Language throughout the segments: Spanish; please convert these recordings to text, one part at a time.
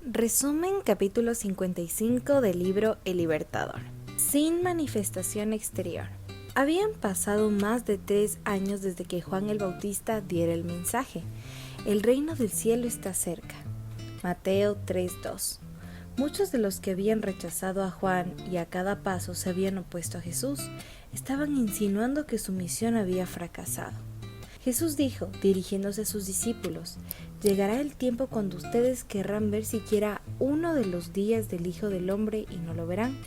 Resumen capítulo 55 del libro El Libertador. Sin manifestación exterior. Habían pasado más de 3 años desde que Juan el Bautista diera el mensaje. El reino del cielo está cerca. Mateo 3:2. Muchos de los que habían rechazado a Juan y a cada paso se habían opuesto a Jesús, estaban insinuando que su misión había fracasado. Jesús dijo, dirigiéndose a sus discípulos: llegará el tiempo cuando ustedes querrán ver siquiera uno de los días del Hijo del Hombre y no lo verán.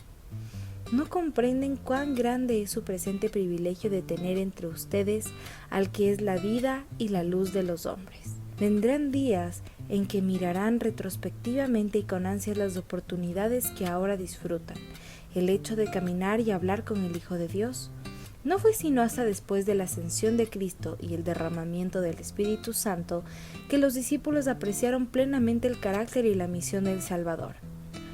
¿No comprenden cuán grande es su presente privilegio de tener entre ustedes al que es la vida y la luz de los hombres? Vendrán días en que mirarán retrospectivamente y con ansias las oportunidades que ahora disfrutan, el hecho de caminar y hablar con el Hijo de Dios. No fue sino hasta después de la ascensión de Cristo y el derramamiento del Espíritu Santo que los discípulos apreciaron plenamente el carácter y la misión del Salvador.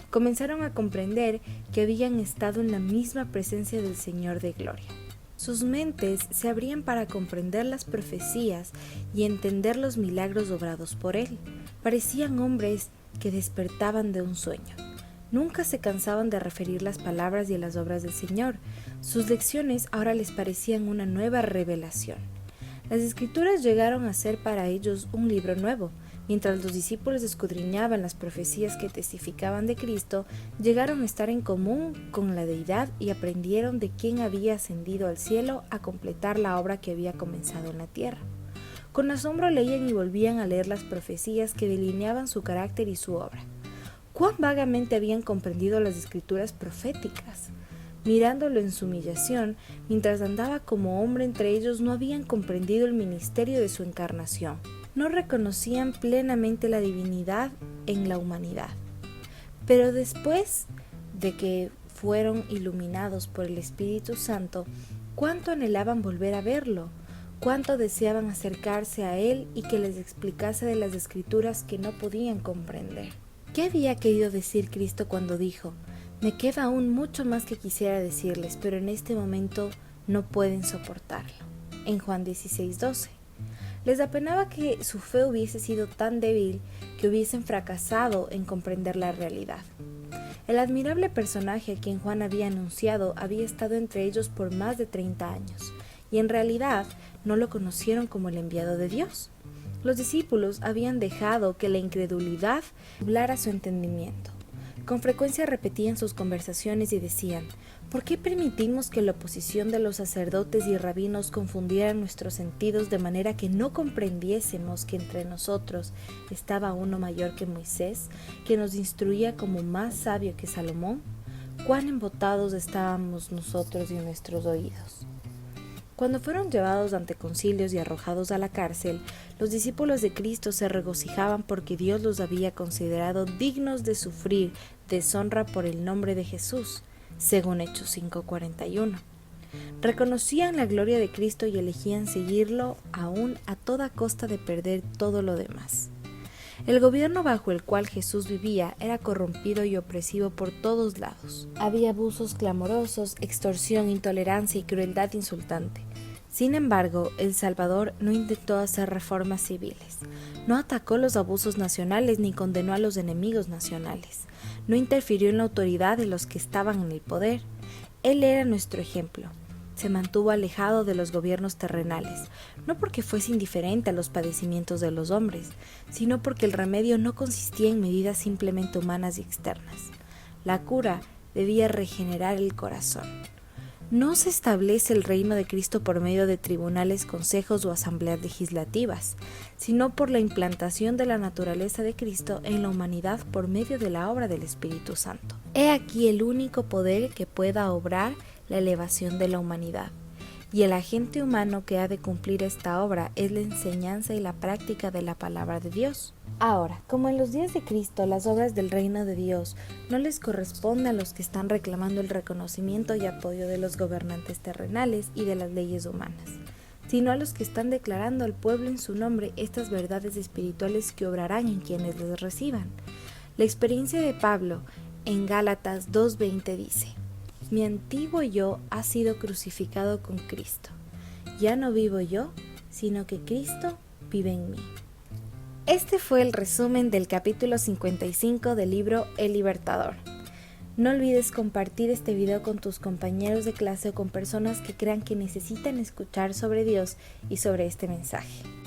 Comenzaron a comprender que habían estado en la misma presencia del Señor de Gloria. Sus mentes se abrían para comprender las profecías y entender los milagros obrados por Él. Parecían hombres que despertaban de un sueño. Nunca se cansaban de referir las palabras y las obras del Señor. Sus lecciones ahora les parecían una nueva revelación. Las Escrituras llegaron a ser para ellos un libro nuevo. Mientras los discípulos escudriñaban las profecías que testificaban de Cristo, llegaron a estar en común con la Deidad y aprendieron de quién había ascendido al cielo a completar la obra que había comenzado en la tierra. Con asombro leían y volvían a leer las profecías que delineaban su carácter y su obra. Cuán vagamente habían comprendido las escrituras proféticas. Mirándolo en su humillación, mientras andaba como hombre entre ellos, no habían comprendido el ministerio de su encarnación. No reconocían plenamente la divinidad en la humanidad. Pero después de que fueron iluminados por el Espíritu Santo, cuánto anhelaban volver a verlo, cuánto deseaban acercarse a Él y que les explicase de las escrituras que no podían comprender. ¿Qué había querido decir Cristo cuando dijo: me queda aún mucho más que quisiera decirles, pero en este momento no pueden soportarlo? En Juan 16:12. Les apenaba que su fe hubiese sido tan débil que hubiesen fracasado en comprender la realidad. El admirable personaje a quien Juan había anunciado había estado entre ellos por más de 30 años, y en realidad no lo conocieron como el enviado de Dios. Los discípulos habían dejado que la incredulidad nublara su entendimiento. Con frecuencia repetían sus conversaciones y decían: ¿por qué permitimos que la oposición de los sacerdotes y rabinos confundiera nuestros sentidos de manera que no comprendiésemos que entre nosotros estaba uno mayor que Moisés, que nos instruía como más sabio que Salomón? ¿Cuán embotados estábamos nosotros y nuestros oídos? Cuando fueron llevados ante concilios y arrojados a la cárcel, los discípulos de Cristo se regocijaban porque Dios los había considerado dignos de sufrir deshonra por el nombre de Jesús, según Hechos 5:41. Reconocían la gloria de Cristo y elegían seguirlo aún a toda costa de perder todo lo demás. El gobierno bajo el cual Jesús vivía era corrompido y opresivo por todos lados. Había abusos clamorosos, extorsión, intolerancia y crueldad insultante. Sin embargo, el Salvador no intentó hacer reformas civiles, no atacó los abusos nacionales ni condenó a los enemigos nacionales, no interfirió en la autoridad de los que estaban en el poder. Él era nuestro ejemplo. Se mantuvo alejado de los gobiernos terrenales, no porque fuese indiferente a los padecimientos de los hombres, sino porque el remedio no consistía en medidas simplemente humanas y externas. La cura debía regenerar el corazón. No se establece el reino de Cristo por medio de tribunales, consejos o asambleas legislativas, sino por la implantación de la naturaleza de Cristo en la humanidad por medio de la obra del Espíritu Santo. He aquí el único poder que pueda obrar la elevación de la humanidad, y el agente humano que ha de cumplir esta obra es la enseñanza y la práctica de la palabra de Dios. Ahora, como en los días de Cristo, las obras del reino de Dios no les corresponden a los que están reclamando el reconocimiento y apoyo de los gobernantes terrenales y de las leyes humanas, sino a los que están declarando al pueblo en su nombre estas verdades espirituales que obrarán en quienes les reciban. La experiencia de Pablo en Gálatas 2:20 dice: mi antiguo yo ha sido crucificado con Cristo. Ya no vivo yo, sino que Cristo vive en mí. Este fue el resumen del capítulo 55 del libro El Libertador. No olvides compartir este video con tus compañeros de clase o con personas que crean que necesitan escuchar sobre Dios y sobre este mensaje.